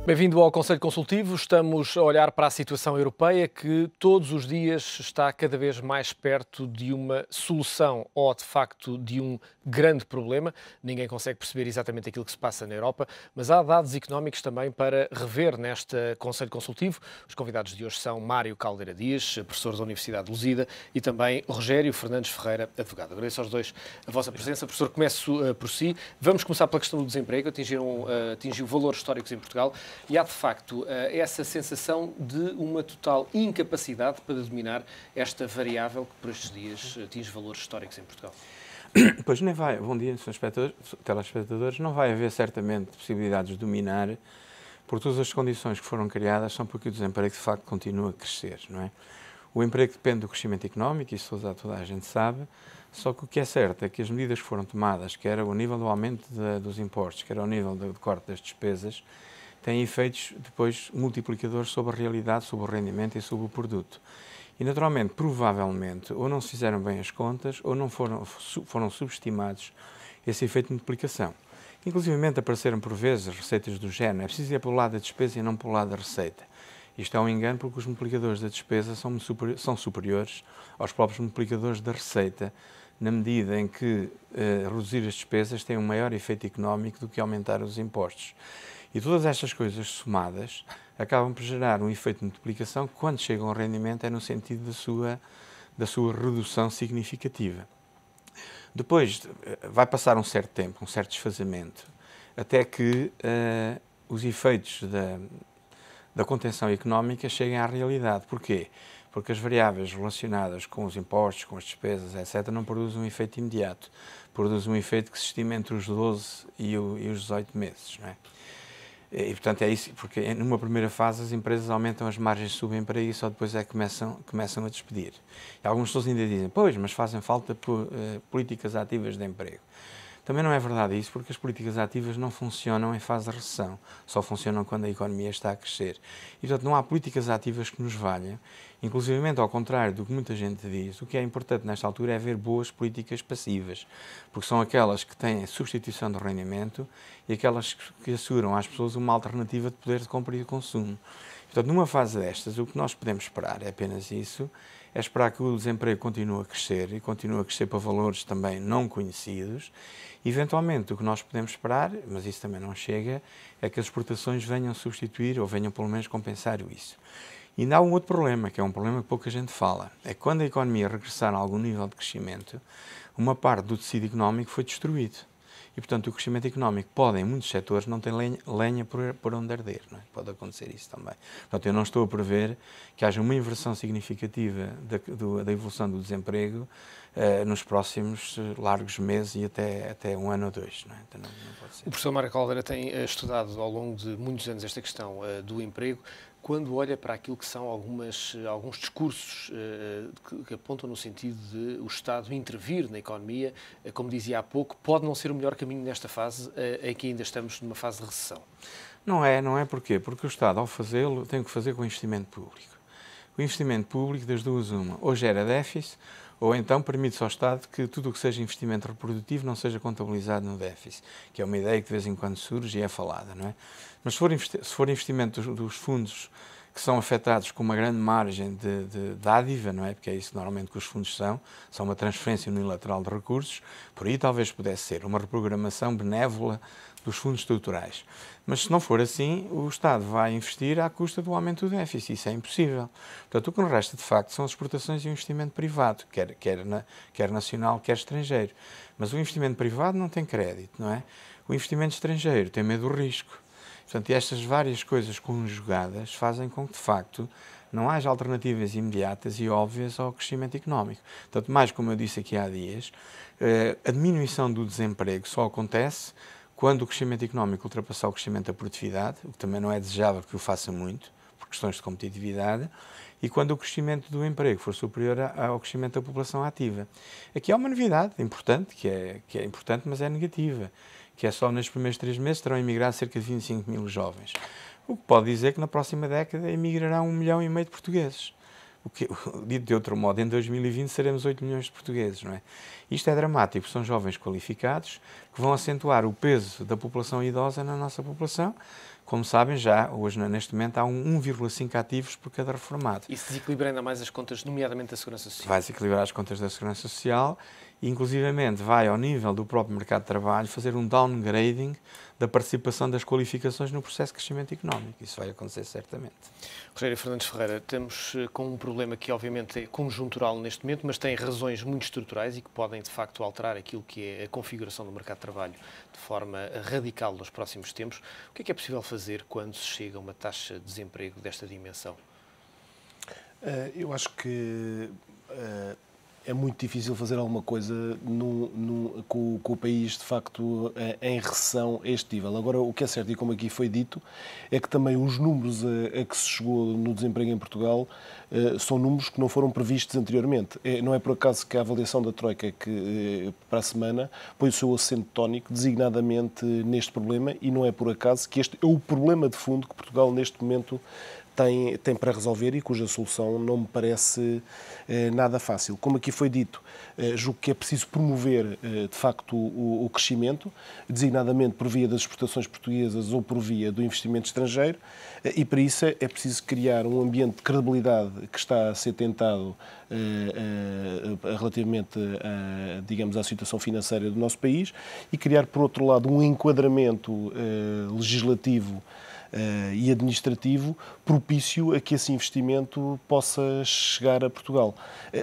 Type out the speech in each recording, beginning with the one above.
Bem-vindo ao Conselho Consultivo. Estamos a olhar para a situação europeia que todos os dias está cada vez mais perto de uma solução ou, de facto, de um grande problema. Ninguém consegue perceber exatamente aquilo que se passa na Europa, mas há dados económicos também para rever neste Conselho Consultivo. Os convidados de hoje são Mário Caldeira Dias, professor da Universidade de Lusíada, e também Rogério Fernandes Ferreira, advogado. Agradeço aos dois a vossa presença. Professor, começo por si. Vamos começar pela questão do desemprego. Atingiu valores históricos em Portugal. E há, de facto, essa sensação de uma total incapacidade para dominar esta variável que, por estes dias, atinge valores históricos em Portugal. Pois nem vai. Bom dia, senhores telespectadores. Não vai haver, certamente, possibilidades de dominar, por todas as condições que foram criadas, são porque o desemprego, de facto, continua a crescer, não é? O emprego depende do crescimento económico, isso toda a gente sabe, só que o que é certo é que as medidas que foram tomadas, quer ao nível do aumento dos impostos, quer ao nível do corte das despesas, têm efeitos depois multiplicadores sobre a realidade, sobre o rendimento e sobre o produto. E naturalmente, provavelmente, ou não se fizeram bem as contas, ou não foram subestimados esse efeito de multiplicação. Inclusivamente apareceram por vezes receitas do género, é preciso ir pelo lado da despesa e não pelo lado da receita. Isto é um engano porque os multiplicadores da despesa são superiores aos próprios multiplicadores da receita, na medida em que reduzir as despesas tem um maior efeito económico do que aumentar os impostos. E todas estas coisas somadas acabam por gerar um efeito de multiplicação que, quando chegam ao rendimento, é no sentido da sua redução significativa. Depois vai passar um certo tempo, um certo desfazamento, até que os efeitos da contenção económica cheguem à realidade. Porquê? Porque as variáveis relacionadas com os impostos, com as despesas, etc., não produzem um efeito imediato. Produzem um efeito que se estima entre os 12 e os 18 meses, não é? E, portanto, é isso, porque numa primeira fase as empresas aumentam as margens, subem para isso, só depois é que começam a despedir. E algumas pessoas ainda dizem, pois, mas fazem falta políticas ativas de emprego. Também não é verdade isso, porque as políticas ativas não funcionam em fase de recessão, só funcionam quando a economia está a crescer. E, portanto, não há políticas ativas que nos valham, inclusivamente ao contrário do que muita gente diz. O que é importante nesta altura é haver boas políticas passivas, porque são aquelas que têm substituição do rendimento e aquelas que asseguram às pessoas uma alternativa de poder de compra e de consumo. Portanto, numa fase destas, o que nós podemos esperar é apenas isso, é esperar que o desemprego continue a crescer e continue a crescer para valores também não conhecidos. Eventualmente, o que nós podemos esperar, mas isso também não chega, é que as exportações venham substituir ou venham pelo menos compensar isso. E ainda há um outro problema, que é um problema que pouca gente fala, é que quando a economia regressar a algum nível de crescimento, uma parte do tecido económico foi destruído. E, portanto, o crescimento económico pode, em muitos setores, não ter lenha por onde arder, não é? Pode acontecer isso também. Portanto, eu não estou a prever que haja uma inversão significativa da evolução do desemprego nos próximos largos meses e até um ano ou dois, não é? Então, não pode ser. O professor Mário Caldeira tem estudado ao longo de muitos anos esta questão do emprego. Quando olha para aquilo que são alguns discursos que apontam no sentido de o Estado intervir na economia, como dizia há pouco, pode não ser o melhor caminho nesta fase em que ainda estamos numa fase de recessão? Não é porquê? Porque o Estado, ao fazê-lo, tem que fazer com investimento público. O investimento público, das duas uma, ou gera déficit, ou então permite-se ao Estado que tudo o que seja investimento reprodutivo não seja contabilizado no déficit, que é uma ideia que de vez em quando surge e é falada, não é? Mas se for investimento dos fundos que são afetados com uma grande margem de dádiva, não é? Porque é isso normalmente que os fundos são uma transferência unilateral de recursos, por aí talvez pudesse ser uma reprogramação benévola dos fundos estruturais. Mas se não for assim, o Estado vai investir à custa do aumento do déficit, isso é impossível. Portanto, o que nos resta de facto são as exportações e o investimento privado, quer nacional, quer estrangeiro. Mas o investimento privado não tem crédito, não é? O investimento estrangeiro tem medo do risco. Portanto, estas várias coisas conjugadas fazem com que, de facto, não haja alternativas imediatas e óbvias ao crescimento económico. Tanto mais, como eu disse aqui há dias, a diminuição do desemprego só acontece quando o crescimento económico ultrapassar o crescimento da produtividade, o que também não é desejável que o faça muito, por questões de competitividade, e quando o crescimento do emprego for superior ao crescimento da população ativa. Aqui há uma novidade importante, que é importante, mas é negativa, que é só nos primeiros 3 meses terão emigrado cerca de 25 mil jovens. O que pode dizer que na próxima década emigrarão 1,5 milhão de portugueses. Dito de outro modo, em 2020 seremos 8 milhões de portugueses, não é? Isto é dramático, são jovens qualificados, que vão acentuar o peso da população idosa na nossa população. Como sabem, já hoje, neste momento, há 1,5 ativos por cada reformado. Isso desequilibra ainda mais as contas, nomeadamente da Segurança Social? Vai desequilibrar as contas da Segurança Social e, inclusivamente, vai, ao nível do próprio mercado de trabalho, fazer um downgrading da participação das qualificações no processo de crescimento económico. Isso vai acontecer certamente. Rogério Fernandes Ferreira, estamos com um problema que, obviamente, é conjuntural neste momento, mas tem razões muito estruturais e que podem, de facto, alterar aquilo que é a configuração do mercado de trabalho de forma radical nos próximos tempos. O que é possível fazer quando se chega a uma taxa de desemprego desta dimensão? Eu acho que é muito difícil fazer alguma coisa com o país, de facto, em recessão a este nível. Agora, o que é certo, e como aqui foi dito, é que também os números a que se chegou no desemprego em Portugal são números que não foram previstos anteriormente. Não é por acaso que a avaliação da Troika que para a semana põe o seu acento tónico designadamente neste problema, e não é por acaso que este é o problema de fundo que Portugal neste momento tem para resolver e cuja solução não me parece nada fácil. Como aqui foi dito, julgo que é preciso promover, de facto, o crescimento, designadamente por via das exportações portuguesas ou por via do investimento estrangeiro, e para isso é preciso criar um ambiente de credibilidade que está a ser tentado relativamente, digamos, à situação financeira do nosso país, e criar, por outro lado, um enquadramento legislativo e administrativo propício a que esse investimento possa chegar a Portugal,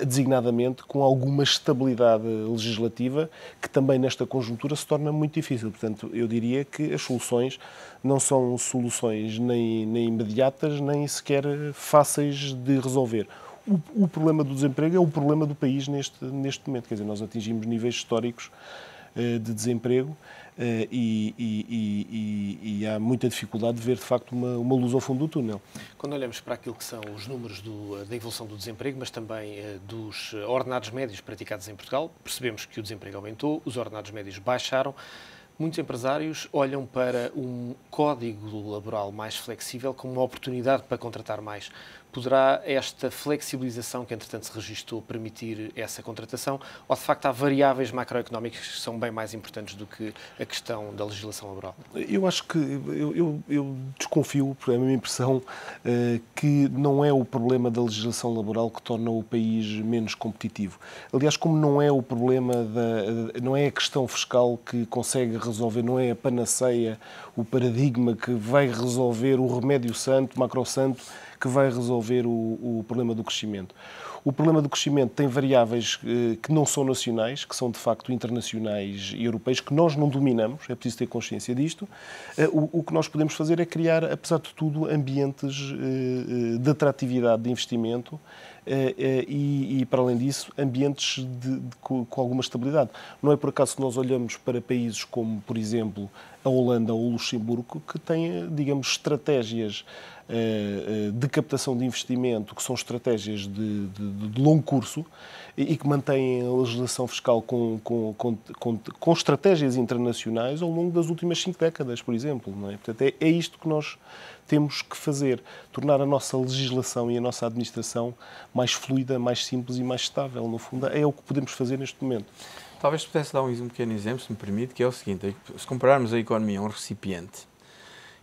designadamente com alguma estabilidade legislativa, que também nesta conjuntura se torna muito difícil. Portanto, eu diria que as soluções não são soluções nem imediatas, nem sequer fáceis de resolver. O problema do desemprego é o problema do país neste momento. Quer dizer, nós atingimos níveis históricos de desemprego e há muita dificuldade de ver, de facto, uma luz ao fundo do túnel. Quando olhamos para aquilo que são os números da evolução do desemprego, mas também dos ordenados médios praticados em Portugal, percebemos que o desemprego aumentou, os ordenados médios baixaram. Muitos empresários olham para um código laboral mais flexível como uma oportunidade para contratar mais. Poderá esta flexibilização que, entretanto, se registou permitir essa contratação, ou de facto há variáveis macroeconómicas que são bem mais importantes do que a questão da legislação laboral? Eu acho que eu desconfio, por a minha impressão, que não é o problema da legislação laboral que torna o país menos competitivo. Aliás, como não é o problema não é a questão fiscal que consegue resolver, não é a panaceia, o paradigma que vai resolver, o remédio santo, macrosanto, que vai resolver o problema do crescimento. O problema do crescimento tem variáveis que não são nacionais, que são de facto internacionais e europeias, que nós não dominamos, é preciso ter consciência disto. O que nós podemos fazer é criar, apesar de tudo, ambientes de atratividade de investimento e, para além disso, ambientes com alguma estabilidade. Não é por acaso que nós olhamos para países como, por exemplo, a Holanda ou o Luxemburgo, que têm, digamos, estratégias de captação de investimento, que são estratégias de longo curso e que mantêm a legislação fiscal com estratégias internacionais ao longo das últimas 5 décadas, por exemplo. Não é? Portanto, é isto que nós temos que fazer, tornar a nossa legislação e a nossa administração mais fluida, mais simples e mais estável. No fundo, é o que podemos fazer neste momento. Talvez pudesse dar um pequeno exemplo, se me permite, que é o seguinte: se compararmos a economia a um recipiente,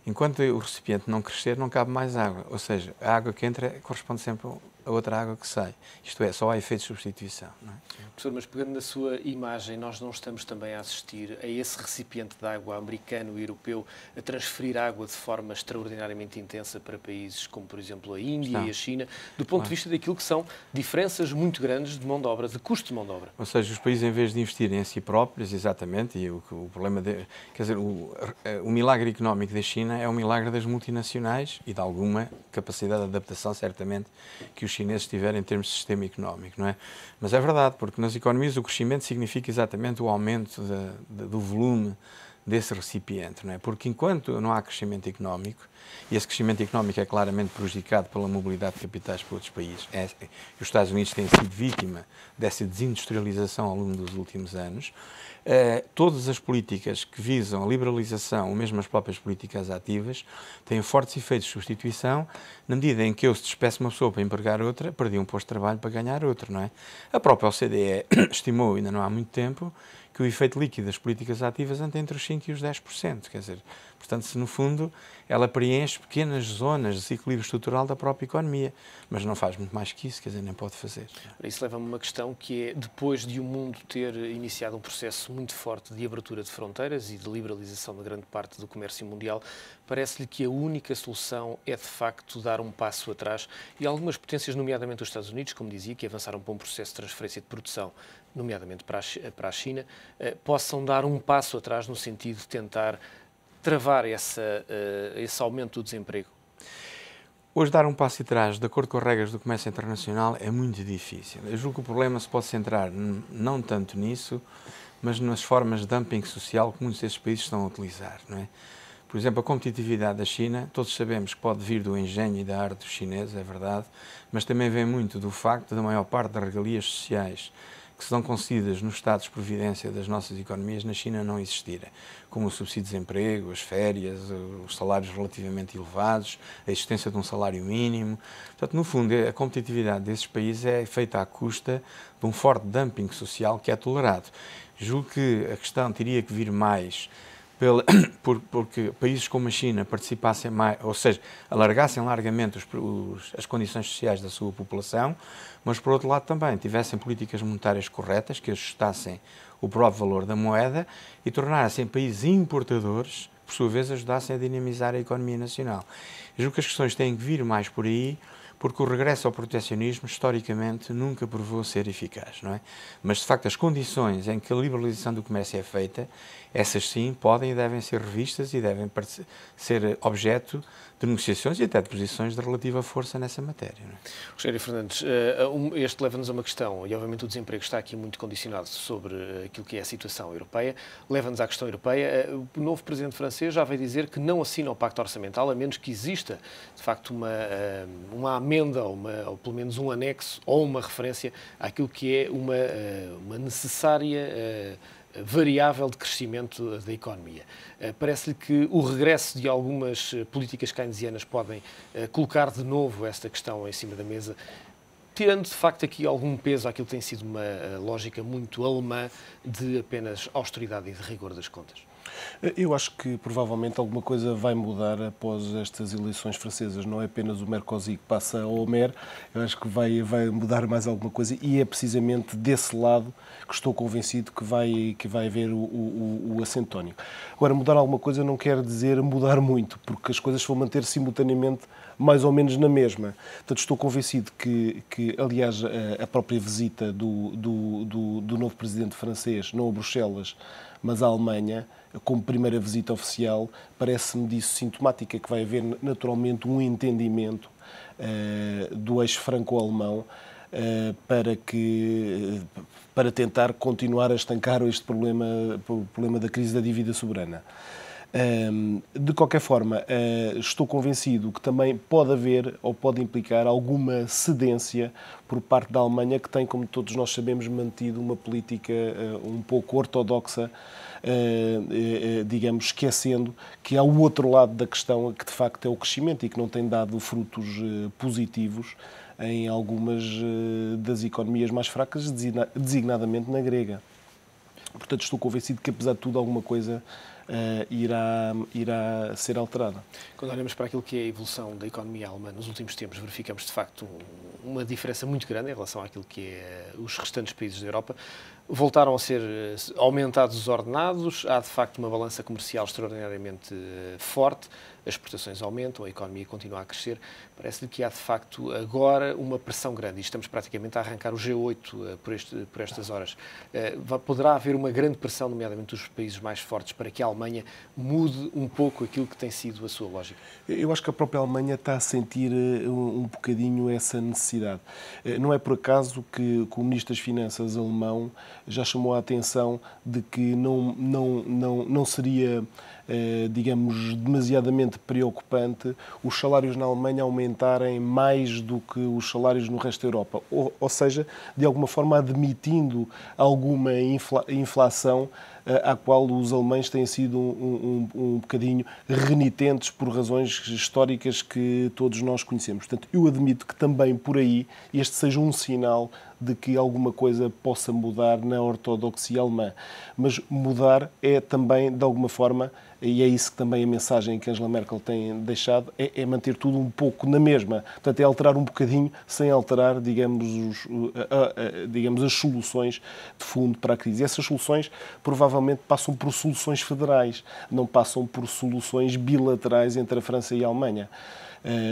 enquanto o recipiente não crescer, não cabe mais água. Ou seja, a água que entra corresponde sempre a outra água que sai. Isto é, só há efeito de substituição. Não é? Professor, mas pegando na sua imagem, nós não estamos também a assistir a esse recipiente de água americano e europeu a transferir água de forma extraordinariamente intensa para países como, por exemplo, a Índia e a China, do ponto de vista daquilo que são diferenças muito grandes de mão de obra, de custo de mão de obra? Ou seja, os países, em vez de investirem em si próprios, exatamente, e o problema quer dizer, o milagre económico da China é o milagre das multinacionais e de alguma capacidade de adaptação, certamente, que os chineses tiverem em termos de sistema económico, não é? Mas é verdade, porque nas economias o crescimento significa exatamente o aumento do volume desse recipiente, não é? Porque enquanto não há crescimento económico, e esse crescimento económico é claramente prejudicado pela mobilidade de capitais para outros países, os Estados Unidos têm sido vítima dessa desindustrialização ao longo dos últimos anos, todas as políticas que visam a liberalização, ou mesmo as próprias políticas ativas, têm fortes efeitos de substituição, na medida em que eu, se despeço uma pessoa para empregar outra, perdi um posto de trabalho para ganhar outro, não é? A própria OCDE estimou, ainda não há muito tempo, que o efeito líquido das políticas ativas anda entre os 5% e os 10%. Quer dizer, portanto, se no fundo ela preenche pequenas zonas de desequilíbrio estrutural da própria economia, mas não faz muito mais que isso, quer dizer, nem pode fazer. Isso leva-me a uma questão que é, depois de o mundo ter iniciado um processo muito forte de abertura de fronteiras e de liberalização de grande parte do comércio mundial, parece-lhe que a única solução é, de facto, dar um passo atrás e algumas potências, nomeadamente os Estados Unidos, como dizia, que avançaram para um processo de transferência de produção, nomeadamente para a China, possam dar um passo atrás no sentido de tentar travar esse aumento do desemprego? Hoje, dar um passo atrás, de acordo com as regras do comércio internacional, é muito difícil. Eu julgo que o problema se pode centrar não tanto nisso, mas nas formas de dumping social que muitos desses países estão a utilizar, não é? Por exemplo, a competitividade da China, todos sabemos que pode vir do engenho e da arte dos chineses, é verdade, mas também vem muito do facto da maior parte das regalias sociais que são concedidas nos estados de providência das nossas economias na China não existirem, como o subsídio de desemprego, as férias, os salários relativamente elevados, a existência de um salário mínimo. Portanto, no fundo, a competitividade desses países é feita à custa de um forte dumping social que é tolerado. Julgo que a questão teria que vir mais porque países como a China participassem mais, ou seja, alargassem largamente as condições sociais da sua população, mas por outro lado também tivessem políticas monetárias corretas que ajustassem o próprio valor da moeda e tornassem países importadores, por sua vez ajudassem a dinamizar a economia nacional. Eu julgo que as questões têm que vir mais por aí, porque o regresso ao protecionismo, historicamente, nunca provou ser eficaz, não é? Mas, de facto, as condições em que a liberalização do comércio é feita, essas sim podem e devem ser revistas e devem ser objeto de negociações e até de posições de relativa força nessa matéria, não é? Rogério Fernandes, este leva-nos a uma questão, e obviamente o desemprego está aqui muito condicionado sobre aquilo que é a situação europeia, leva-nos à questão europeia. O novo presidente francês já veio dizer que não assina o Pacto Orçamental, a menos que exista, de facto, uma amenda, ou pelo menos um anexo, ou uma referência àquilo que é uma necessária variável de crescimento da economia. Parece-lhe que o regresso de algumas políticas keynesianas podem colocar de novo esta questão em cima da mesa, tirando de facto aqui algum peso àquilo que tem sido uma lógica muito alemã de apenas austeridade e de rigor das contas? Eu acho que provavelmente alguma coisa vai mudar após estas eleições francesas. Não é apenas o Merkozy que passa ao Homer, eu acho que vai mudar mais alguma coisa e é precisamente desse lado que estou convencido que vai haver o assento tónico. Agora, mudar alguma coisa não quer dizer mudar muito, porque as coisas vão manter simultaneamente mais ou menos na mesma. Portanto, estou convencido que aliás, a própria visita do novo presidente francês, não a Bruxelas, mas à Alemanha, como primeira visita oficial, parece-me disso sintomática, que vai haver naturalmente um entendimento do eixo franco-alemão para tentar continuar a estancar este problema da crise da dívida soberana. De qualquer forma, estou convencido que também pode haver ou pode implicar alguma cedência por parte da Alemanha, que tem, como todos nós sabemos, mantido uma política um pouco ortodoxa, digamos, esquecendo que há o outro lado da questão, que de facto é o crescimento e que não tem dado frutos positivos em algumas das economias mais fracas, designadamente na grega. Portanto, estou convencido que, apesar de tudo, alguma coisa irá ser alterada. Quando olhamos para aquilo que é a evolução da economia alemã nos últimos tempos, verificamos de facto uma diferença muito grande em relação àquilo que é os restantes países da Europa. Voltaram a ser aumentados os ordenados, há de facto uma balança comercial extraordinariamente forte, as exportações aumentam, a economia continua a crescer. Parece-lhe que há de facto agora uma pressão grande e estamos praticamente a arrancar o G8 por estas horas. Poderá haver uma grande pressão, nomeadamente dos países mais fortes, para que a Alemanha mude um pouco aquilo que tem sido a sua lógica? Eu acho que a própria Alemanha está a sentir um bocadinho essa necessidade. Não é por acaso que o Ministro das Finanças alemão já chamou a atenção de que não seria, digamos, demasiadamente preocupante os salários na Alemanha aumentarem mais do que os salários no resto da Europa. Ou seja, de alguma forma admitindo alguma inflação à qual os alemães têm sido um bocadinho renitentes por razões históricas que todos nós conhecemos. Portanto, eu admito que também por aí este seja um sinal de que alguma coisa possa mudar na ortodoxia alemã. Mas mudar é também, de alguma forma, e é isso que também a mensagem que Angela Merkel tem deixado, é manter tudo um pouco na mesma. Portanto, é alterar um bocadinho sem alterar, digamos, as soluções de fundo para a crise. E essas soluções provavelmente passam por soluções federais, não passam por soluções bilaterais entre a França e a Alemanha.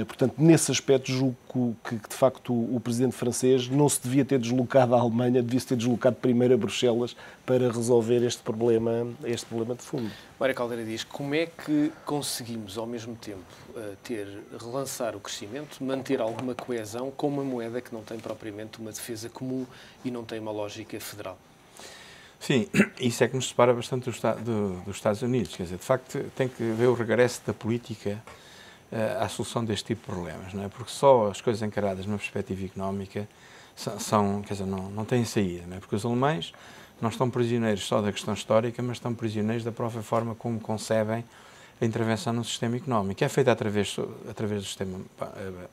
Portanto, nesse aspecto, julgo que, de facto, o presidente francês não se devia ter deslocado à Alemanha, devia-se ter deslocado primeiro a Bruxelas para resolver este problema de fundo. Mário Caldeira diz, como é que conseguimos, ao mesmo tempo, relançar o crescimento, manter alguma coesão com uma moeda que não tem propriamente uma defesa comum e não tem uma lógica federal? Sim, isso é que nos separa bastante dos Estados Unidos. Quer dizer, de facto, tem que ver o regresso da política à solução deste tipo de problemas, não é? Porque só as coisas encaradas numa perspectiva económica quer dizer, não têm saída, não é? Porque os alemães não estão prisioneiros só da questão histórica, mas estão prisioneiros da própria forma como concebem a intervenção no sistema económico. É feita através do sistema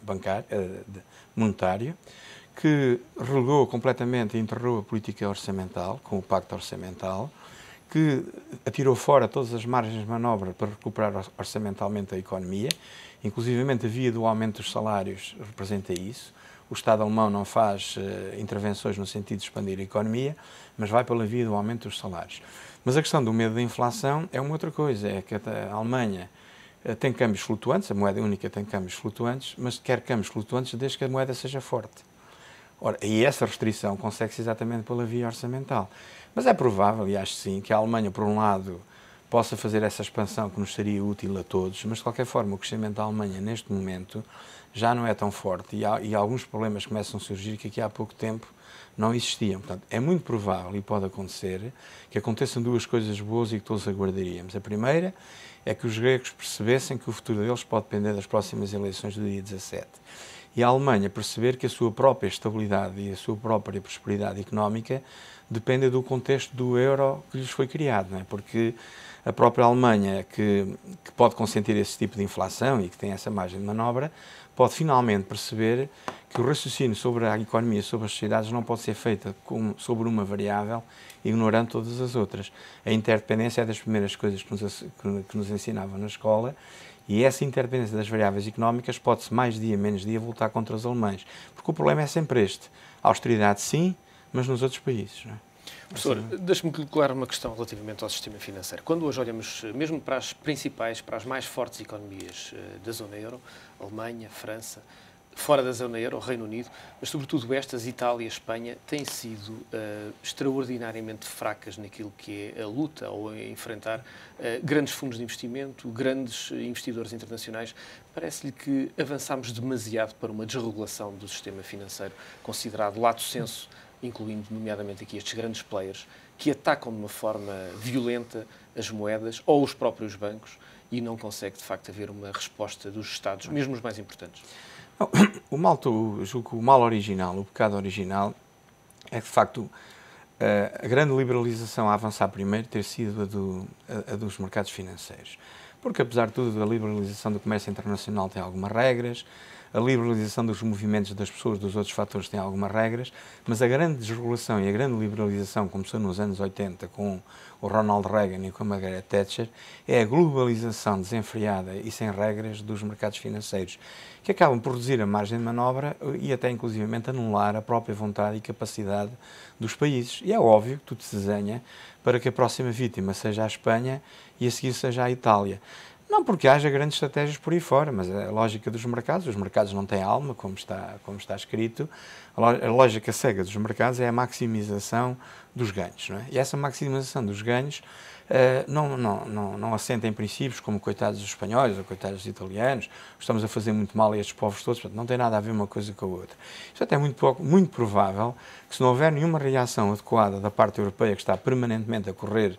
bancário, monetário, que relegou completamente e enterrou a política orçamental, com o Pacto Orçamental, que atirou fora todas as margens de manobra para recuperar orçamentalmente a economia, inclusivamente a via do aumento dos salários representa isso. O Estado alemão não faz intervenções no sentido de expandir a economia, mas vai pela via do aumento dos salários. Mas a questão do medo da inflação é uma outra coisa, é que a Alemanha tem câmbios flutuantes, a moeda única tem câmbios flutuantes, mas quer câmbios flutuantes desde que a moeda seja forte. Ora, e essa restrição consegue-se exatamente pela via orçamental. Mas é provável, e acho sim, que a Alemanha, por um lado, possa fazer essa expansão que nos seria útil a todos, mas de qualquer forma o crescimento da Alemanha neste momento já não é tão forte e alguns problemas começam a surgir que aqui há pouco tempo não existiam. Portanto, é muito provável e pode acontecer que aconteçam duas coisas boas e que todos aguardaríamos. A primeira é que os gregos percebessem que o futuro deles pode depender das próximas eleições do dia 17. E a Alemanha perceber que a sua própria estabilidade e a sua própria prosperidade económica dependem do contexto do euro que lhes foi criado, não é? Porque a própria Alemanha, que pode consentir esse tipo de inflação e que tem essa margem de manobra, pode finalmente perceber que o raciocínio sobre a economia, sobre as sociedades, não pode ser feito sobre uma variável, ignorando todas as outras. A interdependência é das primeiras coisas que nos ensinavam na escola, e essa interdependência das variáveis económicas pode-se mais dia, menos dia, voltar contra os alemães. Porque o problema é sempre este. A austeridade sim, mas nos outros países, não é? Professor, deixe-me colocar uma questão relativamente ao sistema financeiro. Quando hoje olhamos mesmo para as principais, para as mais fortes economias da zona euro, Alemanha, França, fora da zona euro, Reino Unido, mas sobretudo estas, Itália e Espanha, têm sido extraordinariamente fracas naquilo que é a luta ou a enfrentar grandes fundos de investimento, grandes investidores internacionais. Parece-lhe que avançámos demasiado para uma desregulação do sistema financeiro, considerado lato sensu, incluindo nomeadamente aqui estes grandes players, que atacam de uma forma violenta as moedas ou os próprios bancos e não consegue, de facto, haver uma resposta dos Estados, mesmo os mais importantes. Julgo que o mal original, o pecado original, é que, de facto, a grande liberalização a avançar primeiro ter sido a dos mercados financeiros. Porque, apesar de tudo, a liberalização do comércio internacional tem algumas regras, a liberalização dos movimentos das pessoas, dos outros fatores, tem algumas regras, mas a grande desregulação e a grande liberalização começou nos anos 80 com o Ronald Reagan e com a Margaret Thatcher, é a globalização desenfreada e sem regras dos mercados financeiros, que acabam por reduzir a margem de manobra e até inclusivamente anular a própria vontade e capacidade dos países. E é óbvio que tudo se desenha para que a próxima vítima seja a Espanha e a seguir seja a Itália. Não porque haja grandes estratégias por aí fora, mas a lógica dos mercados, os mercados não têm alma, como está escrito, a lógica cega dos mercados é a maximização dos ganhos, não é? E essa maximização dos ganhos não assenta em princípios como coitados dos espanhóis ou coitados dos italianos, estamos a fazer muito mal a estes povos todos, portanto, não tem nada a ver uma coisa com a outra. Isso até é muito provável que se não houver nenhuma reação adequada da parte europeia que está permanentemente a correr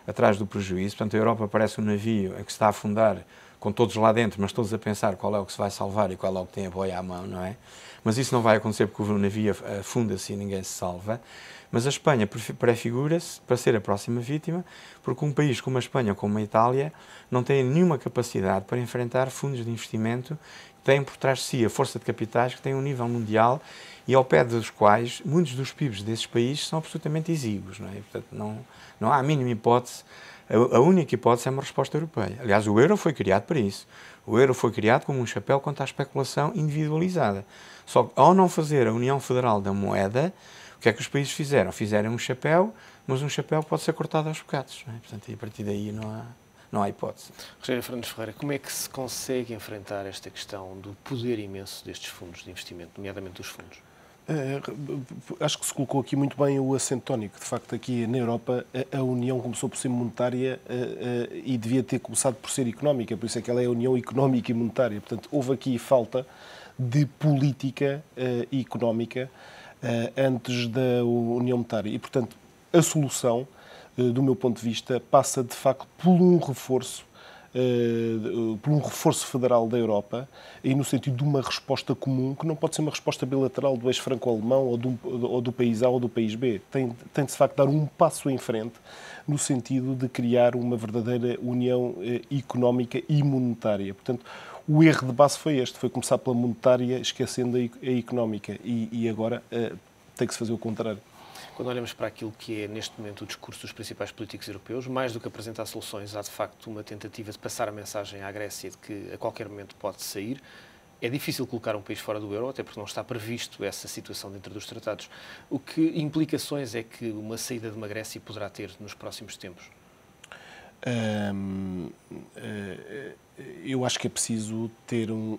atrás do prejuízo, portanto a Europa parece um navio em que se está a afundar com todos lá dentro, mas todos a pensar qual é o que se vai salvar e qual é o que tem a boia à mão, não é? Mas isso não vai acontecer porque o navio afunda-se e ninguém se salva. Mas a Espanha prefigura-se para ser a próxima vítima, porque um país como a Espanha, como a Itália, não tem nenhuma capacidade para enfrentar fundos de investimento que têm por trás de si a força de capitais que tem um nível mundial e ao pé dos quais muitos dos PIBs desses países são absolutamente exíguos, não é? E, portanto, não há a mínima hipótese. A única hipótese é uma resposta europeia. Aliás, o euro foi criado para isso. O euro foi criado como um chapéu contra a especulação individualizada. Só que, ao não fazer a União Federal da Moeda, o que é que os países fizeram? Fizeram um chapéu, mas um chapéu pode ser cortado aos bocados, não é? Portanto, e a partir daí não há hipótese. Rogério Fernandes Ferreira, como é que se consegue enfrentar esta questão do poder imenso destes fundos de investimento, nomeadamente dos fundos? Acho que se colocou aqui muito bem o acento tónico. De facto, aqui na Europa, a União começou por ser monetária e devia ter começado por ser económica, por isso é que ela é a União Económica e Monetária. Portanto, houve aqui falta de política económica antes da União Monetária. E, portanto, a solução, do meu ponto de vista, passa, de facto, por um reforço federal da Europa e no sentido de uma resposta comum, que não pode ser uma resposta bilateral do eixo franco-alemão ou do país A ou do país B. Tem de facto dar um passo em frente no sentido de criar uma verdadeira união económica e monetária. Portanto, o erro de base foi este, foi começar pela monetária, esquecendo a económica, e agora tem que se fazer o contrário. Quando olhamos para aquilo que é, neste momento, o discurso dos principais políticos europeus, mais do que apresentar soluções, há de facto uma tentativa de passar a mensagem à Grécia de que a qualquer momento pode sair. É difícil colocar um país fora do euro, até porque não está previsto essa situação dentro dos tratados. Que implicações é que uma saída de uma Grécia poderá ter nos próximos tempos? Eu acho que é preciso ter um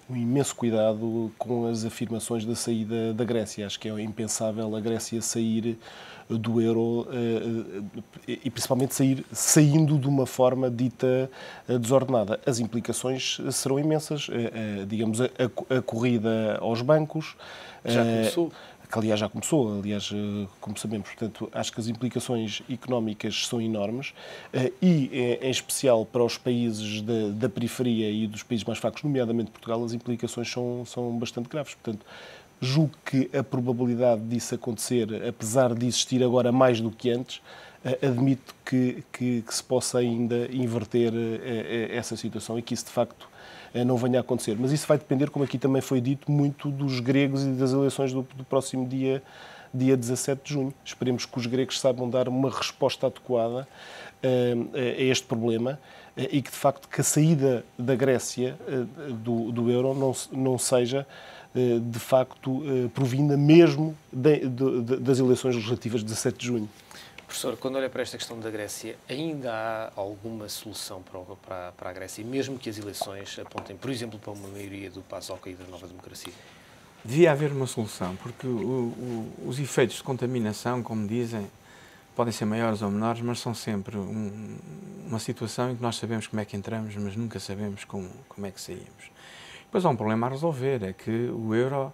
imenso cuidado com as afirmações da saída da Grécia. Acho que é impensável a Grécia sair do euro e principalmente saindo de uma forma dita desordenada. As implicações serão imensas. Digamos, a corrida aos bancos... Já começou. Que, aliás, já começou, como sabemos. Portanto, acho que as implicações económicas são enormes e, em especial, para os países da periferia e dos países mais fracos, nomeadamente Portugal, as implicações são bastante graves. Portanto, julgo que a probabilidade disso acontecer, apesar de existir agora mais do que antes, admito que se possa ainda inverter essa situação e que isso, de facto, não venha a acontecer. Mas isso vai depender, como aqui também foi dito, muito dos gregos e das eleições do próximo dia 17 de junho. Esperemos que os gregos saibam dar uma resposta adequada a este problema e que, de facto, que a saída da Grécia do euro não seja, de facto, provinda mesmo das eleições legislativas de 17 de junho. Professor, quando olha para esta questão da Grécia, ainda há alguma solução para a Grécia, mesmo que as eleições apontem, por exemplo, para uma maioria do PASOK e da Nova Democracia? Devia haver uma solução, porque os efeitos de contaminação, como dizem, podem ser maiores ou menores, mas são sempre uma situação em que nós sabemos como é que entramos, mas nunca sabemos como é que saímos. Depois há um problema a resolver, é que o euro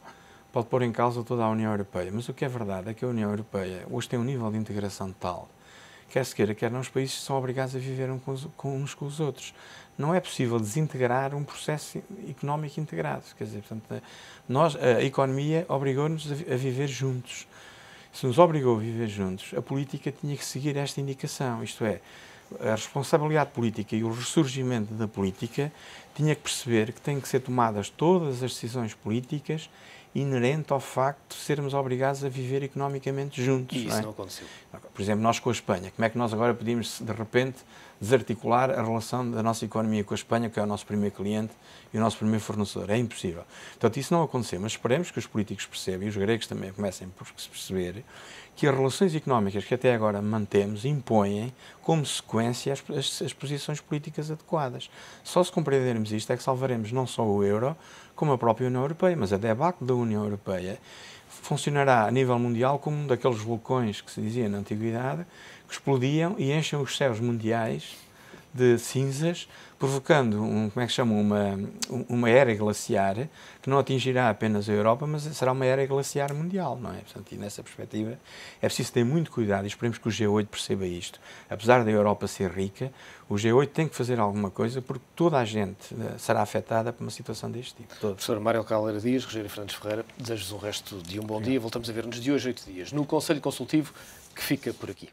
pode pôr em causa toda a União Europeia, mas o que é verdade é que a União Europeia hoje tem um nível de integração tal, quer se queira, quer não, os países são obrigados a viver uns com os outros. Não é possível desintegrar um processo económico integrado. Quer dizer, portanto, a economia obrigou-nos a viver juntos. Se nos obrigou a viver juntos, a política tinha que seguir esta indicação, isto é, a responsabilidade política e o ressurgimento da política tinha que perceber que têm que ser tomadas todas as decisões políticas inerente ao facto de sermos obrigados a viver economicamente juntos. E isso não aconteceu. Por exemplo, nós com a Espanha, como é que nós agora podíamos, de repente, desarticular a relação da nossa economia com a Espanha, que é o nosso primeiro cliente e o nosso primeiro fornecedor? É impossível. Portanto, isso não aconteceu, mas esperemos que os políticos percebam, e os gregos também comecem por se perceber, que as relações económicas que até agora mantemos impõem, como sequência, as posições políticas adequadas. Só se compreendermos isto é que salvaremos não só o euro, como a própria União Europeia, mas a debacle da União Europeia funcionará a nível mundial como um daqueles vulcões que se dizia na Antiguidade, que explodiam e enchem os céus mundiais de cinzas, provocando uma era glaciar que não atingirá apenas a Europa, mas será uma era glaciar mundial, não é? Portanto, e nessa perspectiva é preciso ter muito cuidado e esperemos que o G8 perceba isto. Apesar da Europa ser rica, o G8 tem que fazer alguma coisa porque toda a gente será afetada por uma situação deste tipo. Professor Mário Caldeira Dias, Rogério Fernandes Ferreira, desejo-vos um resto de um bom dia. Voltamos a ver-nos de hoje a 8 dias no Conselho Consultivo, que fica por aqui.